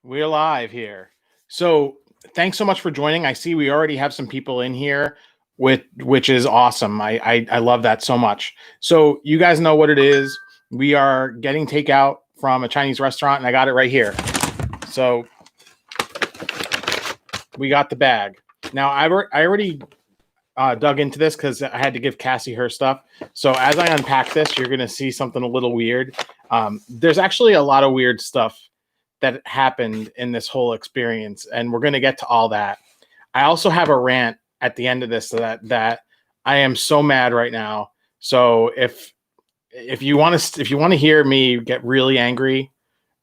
We're live here. So thanks so much for joining. I see we already have some people in here, which is awesome. I love that so much. So you guys know what it is. We are getting takeout from a Chinese restaurant, and I got it right here. So we got the bag. Now I already dug into this because I had to give Cassie her stuff. So as I unpack this, you're gonna see something a little weird. There's actually a lot of weird stuff that happened in this whole experience, and we're going to get to all that. I also have a rant at the end of this that I am so mad right now. So if you want to hear me get really angry,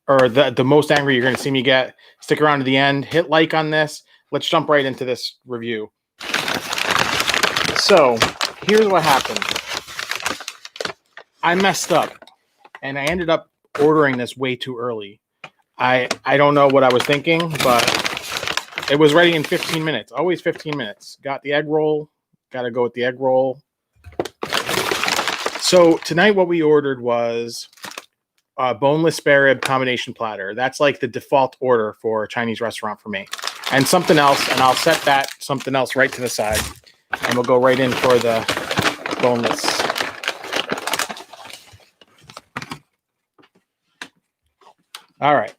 or the most angry you're going to see me get, stick around to the end. Hit like on this. Let's jump right into this review. So here's what happened. I messed up, and I ended up ordering this way too early. I don't know what I was thinking, but it was ready in 15 minutes. Always 15 minutes. Got the egg roll. Got to go with the egg roll. So tonight what we ordered was a boneless spare rib combination platter. That's like the default order for a Chinese restaurant for me. And something else, and I'll set that something else right to the side. And we'll go right in for the boneless. All right.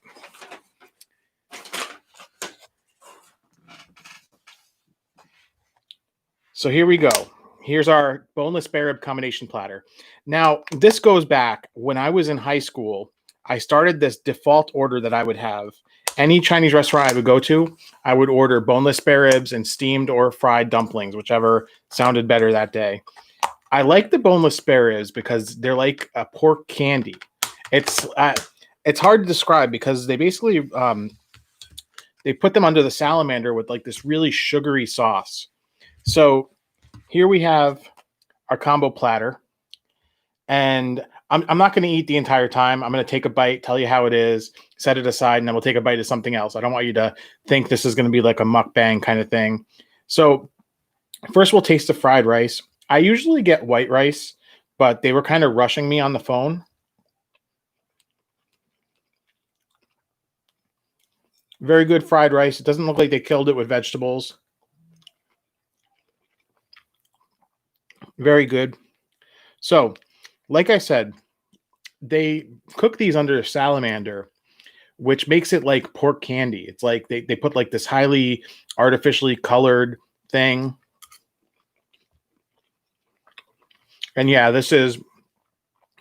So here we go. Here's our boneless spare rib combination platter. Now, this goes back when I was in high school. I started this default order that I would have. Any Chinese restaurant I would go to, I would order boneless spare ribs and steamed or fried dumplings, whichever sounded better that day. I like the boneless spare ribs because they're like a pork candy. It's hard to describe because they basically they put them under the salamander with like this really sugary sauce. So here we have our combo platter, and I'm not going to eat the entire time. I'm going to take a bite, tell you how it is, set it aside, and then we'll take a bite of something else. I don't want you to think this is going to be like a mukbang kind of thing. So first we'll taste the fried rice. I usually get white rice, but they were kind of rushing me on the phone. Very good fried rice. It doesn't look like they killed it with vegetables. Very good. So, like I said, they cook these under salamander, which makes it like pork candy. It's like they put like this highly artificially colored thing. And yeah, this is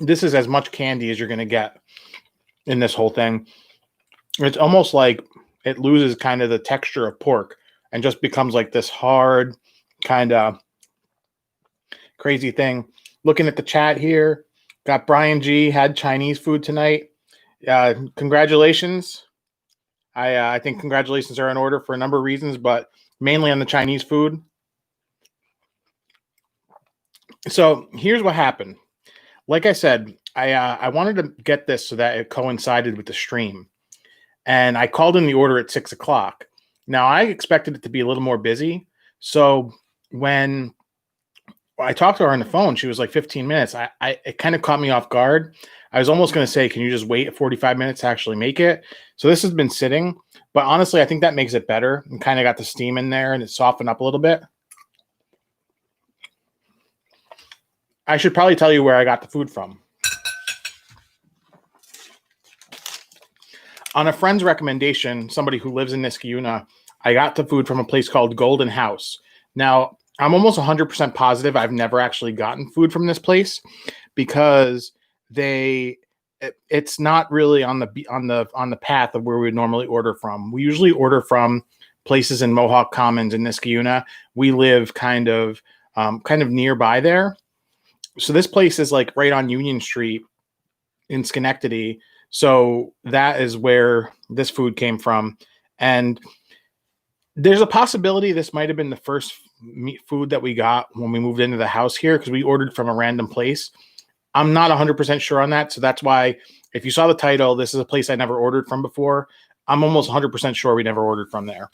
as much candy as you're going to get in this whole thing. It's almost like it loses kind of the texture of pork and just becomes like this hard kind of crazy thing. Looking at the chat here, got Brian G had Chinese food tonight. Congratulations. I think congratulations are in order for a number of reasons, but mainly on the Chinese food. So here's what happened. Like I said, I wanted to get this so that it coincided with the stream, and I called in the order at 6 o'clock. Now I expected it to be a little more busy, so when I talked to her on the phone, she was like 15 minutes. It kind of caught me off guard. I was almost going to say, can you just wait 45 minutes to actually make it? So this has been sitting, but honestly, I think that makes it better and kind of got the steam in there and it softened up a little bit. I should probably tell you where I got the food from. On a friend's recommendation, somebody who lives in Niskayuna, I got the food from a place called Golden House. Now, I'm almost 100% positive I've never actually gotten food from this place because it's not really on the path of where we would normally order from. We usually order from places in Mohawk Commons in Niskayuna. We live kind of nearby there. So this place is like right on Union Street in Schenectady. So that is where this food came from. And there's a possibility this might have been the first food that we got when we moved into the house here because we ordered from a random place. I'm not 100% sure on that. So that's why if you saw the title, this is a place I never ordered from before. I'm almost 100% sure we never ordered from there.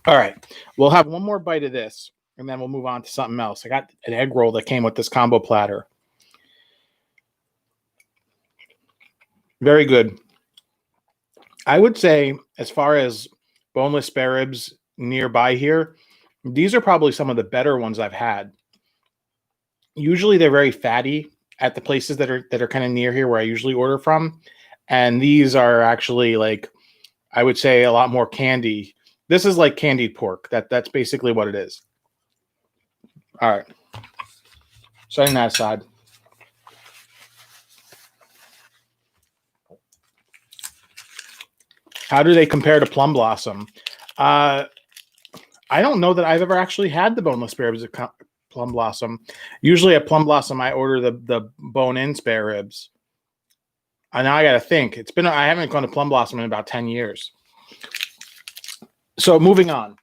All right. We'll have one more bite of this and then we'll move on to something else. I got an egg roll that came with this combo platter. Very good. I would say, as far as boneless spare ribs nearby here, these are probably some of the better ones I've had. Usually they're very fatty at the places that are kind of near here where I usually order from. And these are actually, like, I would say, a lot more candy. This is like candied pork. That's basically what it is. All right. Setting that aside. How do they compare to Plum Blossom? I don't know that I've ever actually had the boneless spare ribs at Plum Blossom. Usually at Plum Blossom, I order the bone-in spare ribs. And now I got to think. I haven't gone to Plum Blossom in about 10 years. So moving on.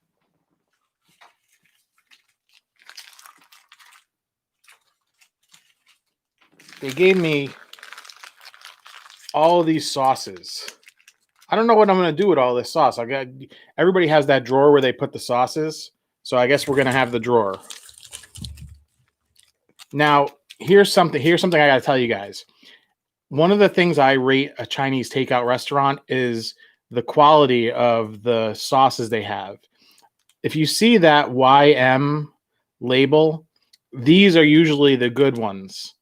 They gave me all of these sauces. I don't know what I'm going to do with all this sauce. Everybody has that drawer where they put the sauces. So I guess we're going to have the drawer. Now, here's something I got to tell you guys. One of the things I rate a Chinese takeout restaurant is the quality of the sauces they have. If you see that YM label, these are usually the good ones.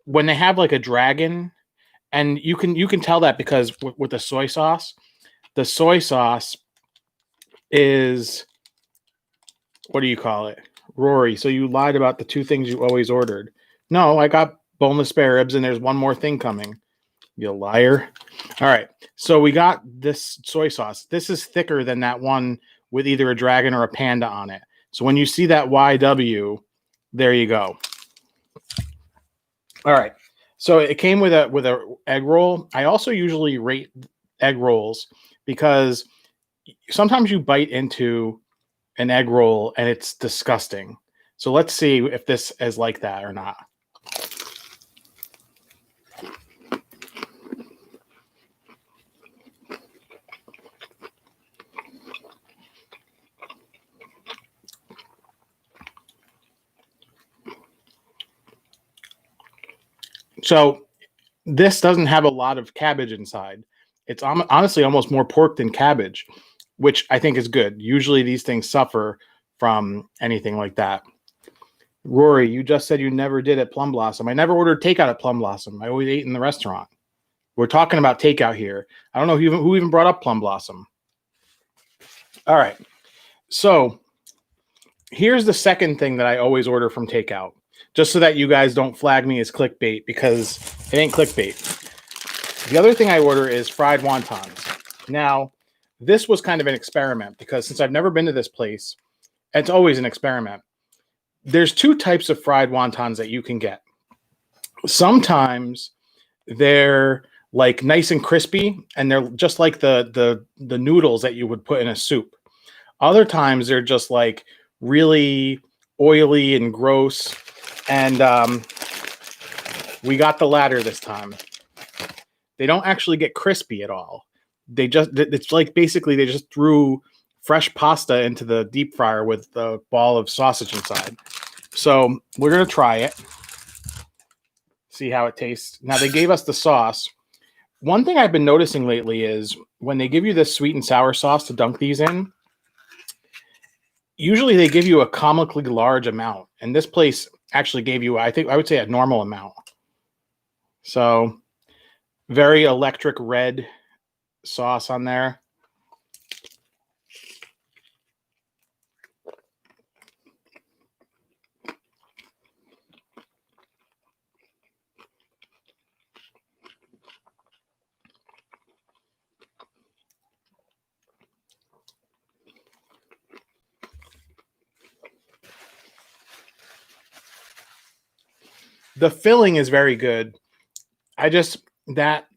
When they have like a dragon, and you can tell that because with the soy sauce is, what do you call it? Rory, so you lied about the two things you always ordered. No, I got boneless spare ribs, and there's one more thing coming. You liar. All right, so we got this soy sauce. This is thicker than that one with either a dragon or a panda on it. So when you see that YW, there you go. All right. So it came with a egg roll. I also usually rate egg rolls because sometimes you bite into an egg roll and it's disgusting. So let's see if this is like that or not. So this doesn't have a lot of cabbage inside. It's honestly almost more pork than cabbage, which I think is good. Usually these things suffer from anything like that. Rory, you just said you never did at Plum Blossom. I never ordered takeout at Plum Blossom. I always ate in the restaurant. We're talking about takeout here. I don't know who even brought up Plum Blossom. All right. So here's the second thing that I always order from takeout, just so that you guys don't flag me as clickbait, because it ain't clickbait. The other thing I order is fried wontons. Now, this was kind of an experiment because since I've never been to this place, it's always an experiment. There's two types of fried wontons that you can get. Sometimes they're like nice and crispy, and they're just like the noodles that you would put in a soup. Other times they're just like really oily and gross. And we got the latter this time. They don't actually get crispy at all. It's like basically they just threw fresh pasta into the deep fryer with the ball of sausage inside. So we're going to try it. See how it tastes. Now they gave us the sauce. One thing I've been noticing lately is when they give you this sweet and sour sauce to dunk these in, usually they give you a comically large amount. And this place actually gave you, I would say, a normal amount. So very electric red sauce on there. The filling is very good. I just that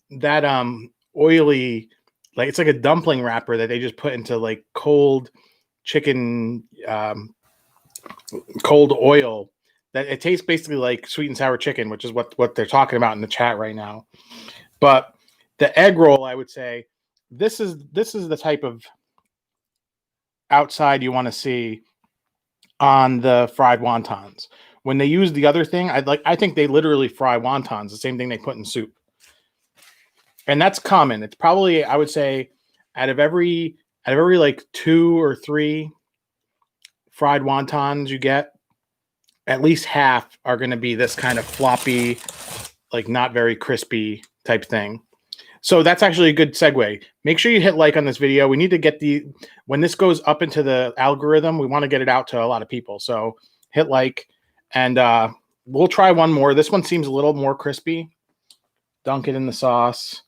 oily, like it's like a dumpling wrapper that they just put into like cold chicken, cold oil. That it tastes basically like sweet and sour chicken, which is what they're talking about in the chat right now. But the egg roll, I would say, this is the type of outside you want to see on the fried wontons. When they use the other thing, I think they literally fry wontons, the same thing they put in soup. And that's common. It's probably, I would say, out of every like 2 or 3 fried wontons you get, at least half are going to be this kind of floppy, like not very crispy type thing. So that's actually a good segue. Make sure you hit like on this video. We need to get when this goes up into the algorithm, we want to get it out to a lot of people. So hit like, and we'll try one more. This one seems a little more crispy. Dunk it in the sauce.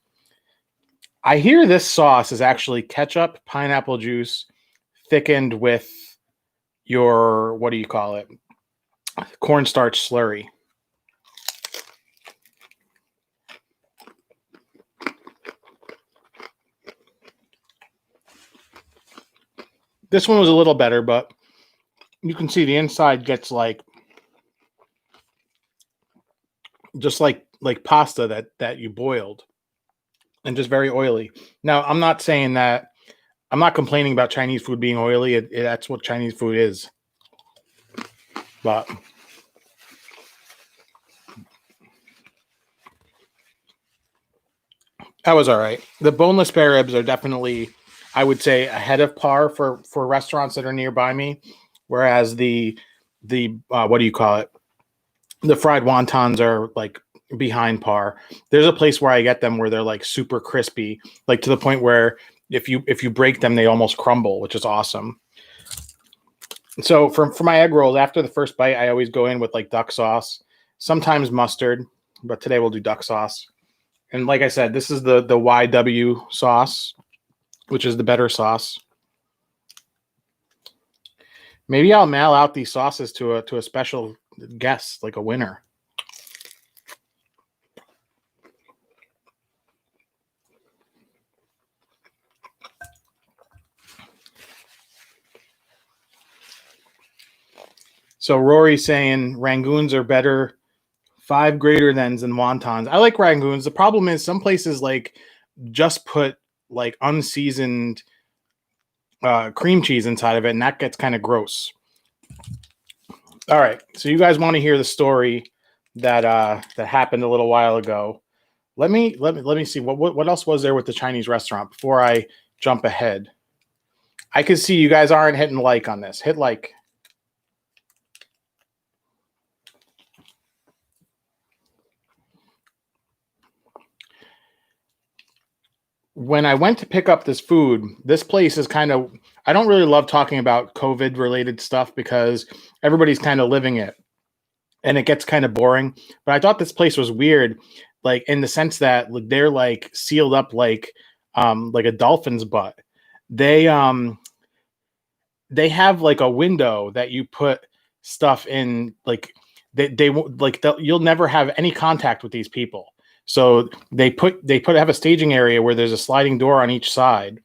I hear this sauce is actually ketchup, pineapple juice, thickened with your, what do you call it? Cornstarch slurry. This one was a little better, but you can see the inside gets like, just like pasta that you boiled, and just very oily. Now, I'm not saying that, I'm not complaining about Chinese food being oily. That's what Chinese food is. But that was all right. The boneless spare ribs are definitely, I would say, ahead of par for restaurants that are nearby me. Whereas the what do you call it? The fried wontons are like behind par. There's a place where I get them where they're like super crispy, like to the point where if you break them, they almost crumble, which is awesome. So for my egg rolls, after the first bite, I always go in with like duck sauce, sometimes mustard, but today we'll do duck sauce. And like I said, this is the YW sauce, which is the better sauce. Maybe I'll mail out these sauces to a special guest, like a winner. So Rory's saying Rangoons are better, 5 greater thans than wontons. I like Rangoons. The problem is some places like just put like unseasoned cream cheese inside of it, and that gets kind of gross. All right, so you guys want to hear the story that that happened a little while ago. Let me see what else was there with the Chinese restaurant before I jump ahead. I can see you guys aren't hitting like on this. Hit like. When I went to pick up this food, this place is kind of, I don't really love talking about COVID related stuff because everybody's kind of living it and it gets kind of boring. But I thought this place was weird, like in the sense that they're like sealed up like a dolphin's butt. They have like a window that you put stuff in, like you'll never have any contact with these people. So they have a staging area where there's a sliding door on each side.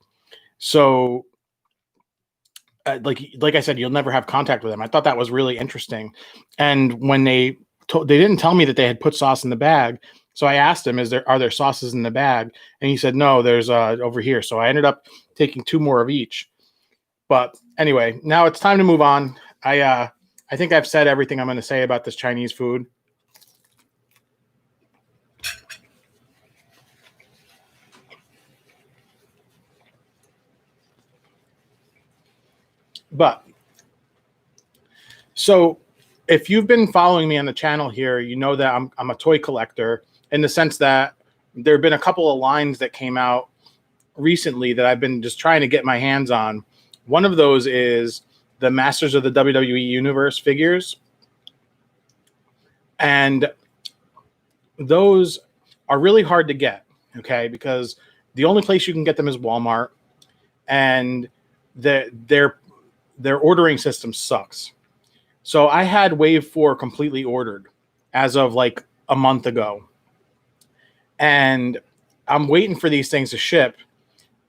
So like I said, you'll never have contact with them. I thought that was really interesting. And when they didn't tell me that they had put sauce in the bag. So I asked him, are there sauces in the bag? And he said, no, there's over here. So I ended up taking 2 more of each. But anyway, now it's time to move on. I think I've said everything I'm going to say about this Chinese food. But so if you've been following me on the channel here, you know that I'm a toy collector in the sense that there have been a couple of lines that came out recently that I've been just trying to get my hands on. One of those is the Masters of the WWE Universe figures. And those are really hard to get, okay? Because the only place you can get them is Walmart. And their ordering system sucks. So I had Wave 4 completely ordered as of like a month ago. And I'm waiting for these things to ship.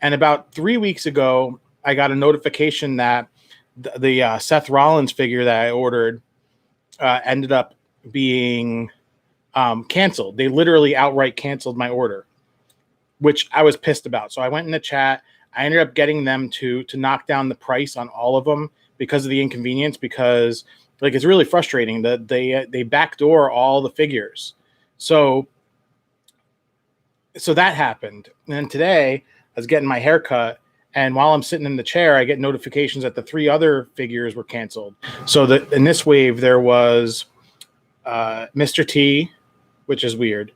And about 3 weeks ago, I got a notification that the Seth Rollins figure that I ordered ended up being canceled. They literally outright canceled my order, which I was pissed about. So I went in the chat. I ended up getting them to knock down the price on all of them because of the inconvenience, because like it's really frustrating that they backdoor all the figures. So So that happened. And then today I was getting my hair cut, and while I'm sitting in the chair, I get notifications that the 3 other figures were canceled. So that in this wave there was Mr. T, which is weird,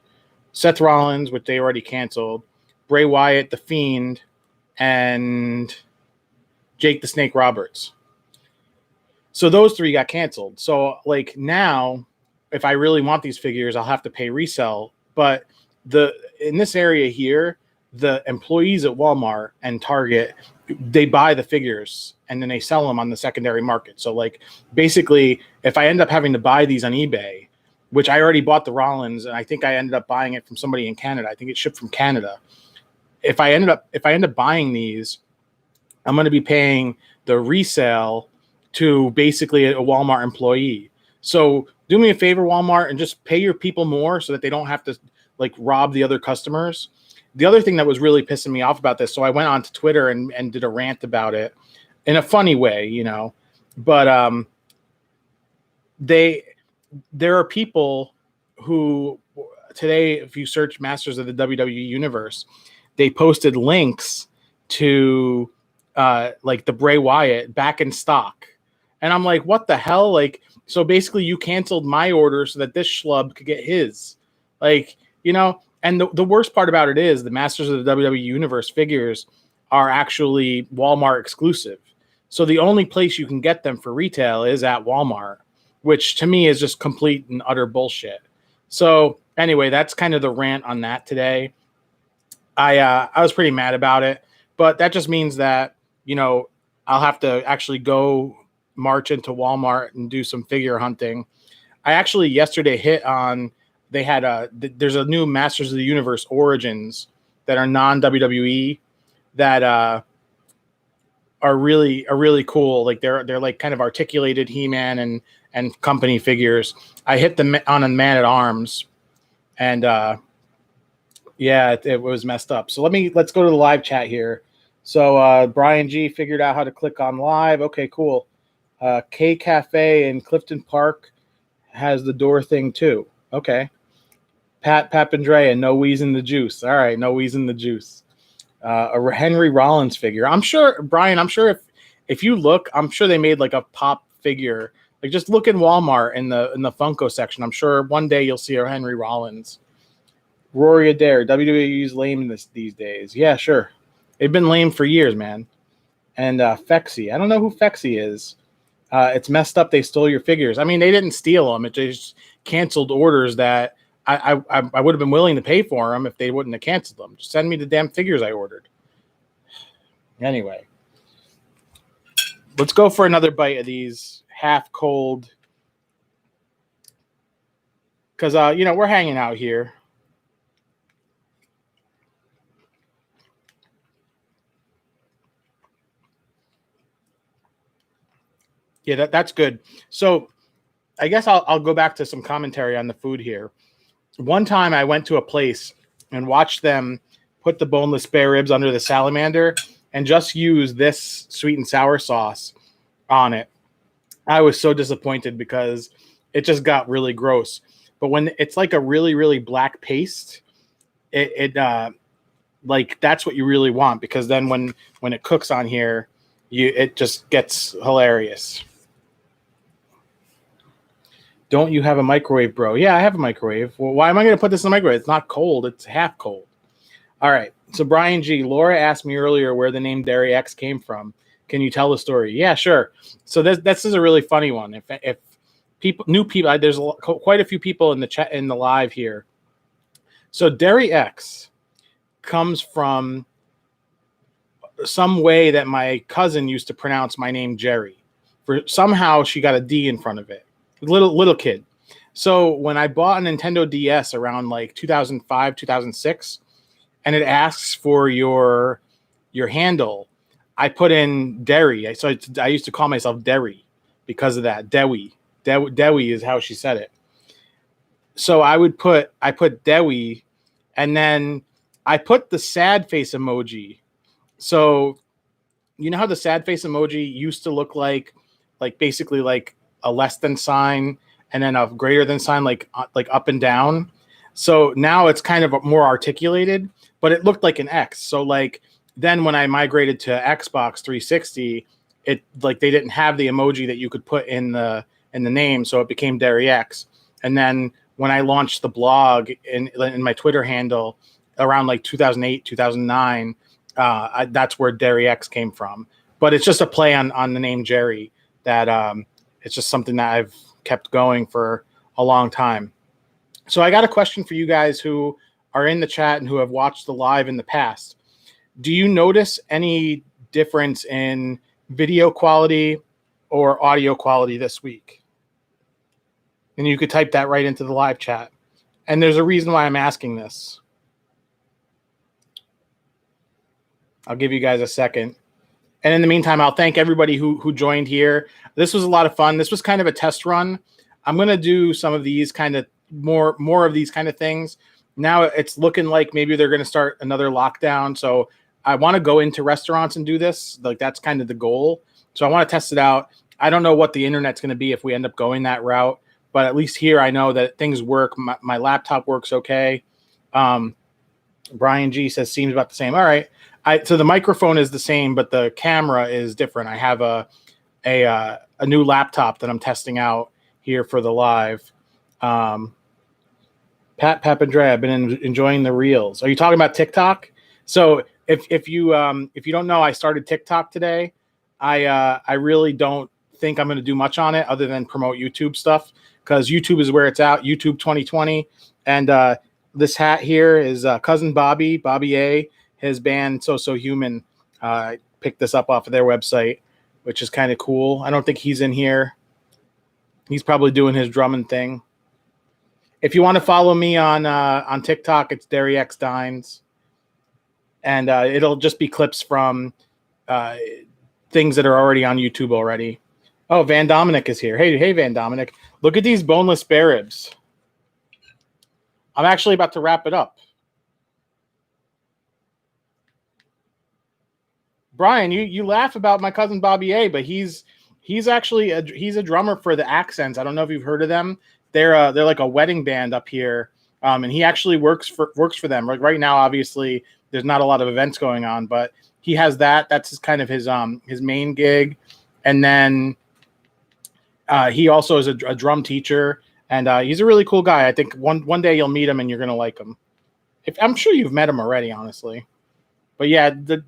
Seth Rollins, which they already canceled, Bray Wyatt, The Fiend, and Jake the Snake Roberts. So those 3 got canceled. So like now, if I really want these figures, I'll have to pay resell. But in this area here, the employees at Walmart and Target, they buy the figures and then they sell them on the secondary market. So like basically, if I end up having to buy these on eBay, which I already bought the Rollins, and I think I ended up buying it from somebody in Canada. I think it shipped from Canada. If I end up buying these, I'm going to be paying the resale to basically a Walmart employee. So do me a favor, Walmart, and just pay your people more so that they don't have to like rob the other customers. The other thing that was really pissing me off about this, so I went on to Twitter and did a rant about it in a funny way, you know, but there are people who today, if you search Masters of the WWE Universe, they posted links to like the Bray Wyatt back in stock. And I'm like, what the hell? Like, so basically you canceled my order so that this schlub could get his. Like, you know, and the worst part about it is the Masters of the WWE Universe figures are actually Walmart exclusive. So the only place you can get them for retail is at Walmart, which to me is just complete and utter bullshit. So anyway, that's kind of the rant on that today. I was pretty mad about it, but that just means that, you know, I'll have to actually go march into Walmart and do some figure hunting. I actually yesterday hit on, they had there's a new Masters of the Universe Origins that are non-WWE that are really cool. Like they're like kind of articulated He-Man and company figures. I hit them on a Man at Arms, and yeah, it was messed up. So let's go to the live chat here. So Brian G figured out how to click on live. Okay, cool. K Cafe in Clifton Park has the door thing too. Okay. Pat Papandrea, no wheezing the juice. All right, no wheezing the juice. A Henry Rollins figure. I'm sure, Brian, I'm sure if you look, I'm sure they made like a pop figure. Like just look in Walmart in the Funko section. I'm sure one day you'll see a Henry Rollins. Rory Adair, WWE's lame these days. Yeah, sure. They've been lame for years, man. And Fexy. I don't know who Fexy is. It's messed up. They stole your figures. I mean, they didn't steal them. It just canceled orders that I would have been willing to pay for them if they wouldn't have canceled them. Just send me the damn figures I ordered. Anyway, let's go for another bite of these half cold. Because, you know, we're hanging out here. Yeah, that's good. So I guess I'll go back to some commentary on the food here. One time I went to a place and watched them put the boneless spare ribs under the salamander and just use this sweet and sour sauce on it. I was so disappointed because it just got really gross. But when it's like a really, really black paste, it like that's what you really want, because then when it cooks on here, it just gets hilarious. Don't you have a microwave, bro? Yeah, I have a microwave. Well, why am I going to put this in the microwave? It's not cold. It's half cold. All right. So Brian G. Laura asked me earlier where the name derryX came from. Can you tell the story? Yeah, sure. So this is a really funny one. If new people, there's quite a few people in the chat in the live here. So derryX comes from some way that my cousin used to pronounce my name Jerry. Somehow she got a D in front of it. Little kid. So when I bought a Nintendo DS around like 2005, 2006, and it asks for your handle, I put in Derry. So I used to call myself Derry because of that. Dewi is how she said it. So I put Dewi, and then I put the sad face emoji. So you know how the sad face emoji used to look like basically like a less than sign and then a greater than sign, like up and down. So now it's kind of more articulated, but it looked like an X. So like then when I migrated to Xbox 360, it like they didn't have the emoji that you could put in the name, so it became derryX. And then when I launched the blog in my Twitter handle around like 2008, 2009, that's where derryX came from. But it's just a play on the name Jerry that it's just something that I've kept going for a long time. So I got a question for you guys who are in the chat and who have watched the live in the past. Do you notice any difference in video quality or audio quality this week? And you could type that right into the live chat. And there's a reason why I'm asking this. I'll give you guys a second. And in the meantime, I'll thank everybody who joined here. This was a lot of fun. This was kind of a test run. I'm going to do some of these kind of more of these kind of things. Now it's looking like maybe they're going to start another lockdown. So I want to go into restaurants and do this. Like that's kind of the goal. So I want to test it out. I don't know what the internet's going to be if we end up going that route, but at least here I know that things work. My laptop works okay. Brian G says seems about the same. All right. So the microphone is the same, but the camera is different. I have a new laptop that I'm testing out here for the live. Pat Papandrea, I've been enjoying the reels. Are you talking about TikTok? So if you don't know, I started TikTok today. I really don't think I'm going to do much on it other than promote YouTube stuff because YouTube is where it's at. YouTube 2020, and this hat here is cousin Bobby A. His band So Human. I picked this up off of their website, which is kind of cool. I don't think he's in here. He's probably doing his drumming thing. If you want to follow me on TikTok, it's derryX Dines. And it'll just be clips from things that are already on YouTube already. Oh, Van Dominic is here. Hey, Van Dominic. Look at these boneless spare ribs. I'm actually about to wrap it up. Brian, you laugh about my cousin Bobby A, but he's actually he's a drummer for the Accents. I don't know if you've heard of them. They're like a wedding band up here, and he actually works for them. Like right now, obviously, there's not a lot of events going on, but he has that. That's his main gig, and then he also is a drum teacher, and he's a really cool guy. I think one day you'll meet him and you're gonna like him. I'm sure you've met him already, honestly. But yeah, the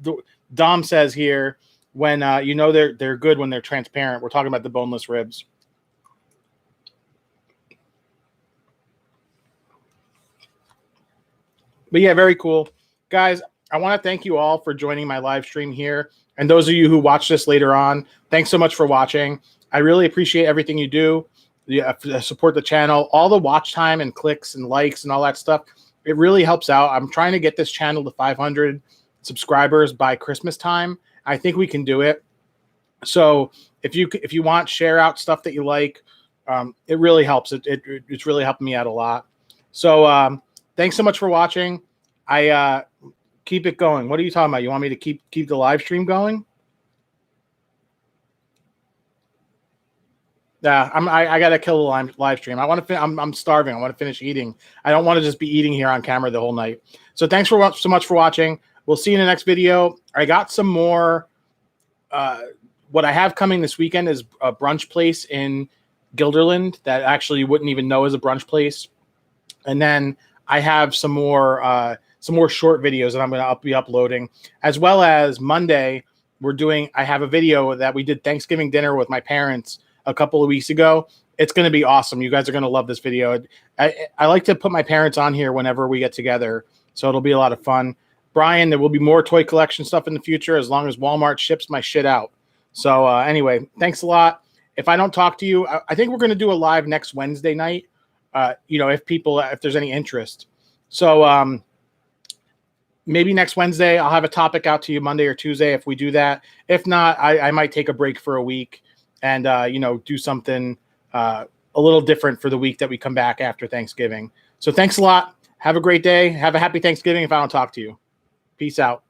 Dom says here when they're good when they're transparent. We're talking about the boneless ribs. But yeah, very cool. Guys, I want to thank you all for joining my live stream here. And those of you who watch this later on, thanks so much for watching. I really appreciate everything you do. Support the channel, all the watch time and clicks and likes and all that stuff. It really helps out. I'm trying to get this channel to 500 subscribers by Christmas time. I think we can do it. So if you want, share out stuff that you like. It really helps. It's really helping me out a lot. So thanks so much for watching. I keep it going. What are you talking about? You want me to keep the live stream going? Yeah, I gotta kill the live stream. I'm starving. I want to finish eating. I don't want to just be eating here on camera the whole night. So thanks so much for watching. We'll see you in the next video. I got some more. What I have coming this weekend is a brunch place in Guilderland that actually you wouldn't even know is a brunch place. And then I have some more short videos that I'm going to be uploading, as well as Monday. I have a video that we did Thanksgiving dinner with my parents a couple of weeks ago. It's going to be awesome. You guys are going to love this video. I like to put my parents on here whenever we get together, so it'll be a lot of fun. Brian, there will be more toy collection stuff in the future as long as Walmart ships my shit out. So anyway, thanks a lot. If I don't talk to you, I think we're going to do a live next Wednesday night. If there's any interest. So maybe next Wednesday I'll have a topic out to you Monday or Tuesday if we do that. If not, I might take a break for a week and do something a little different for the week that we come back after Thanksgiving. So thanks a lot. Have a great day. Have a happy Thanksgiving if I don't talk to you. Peace out.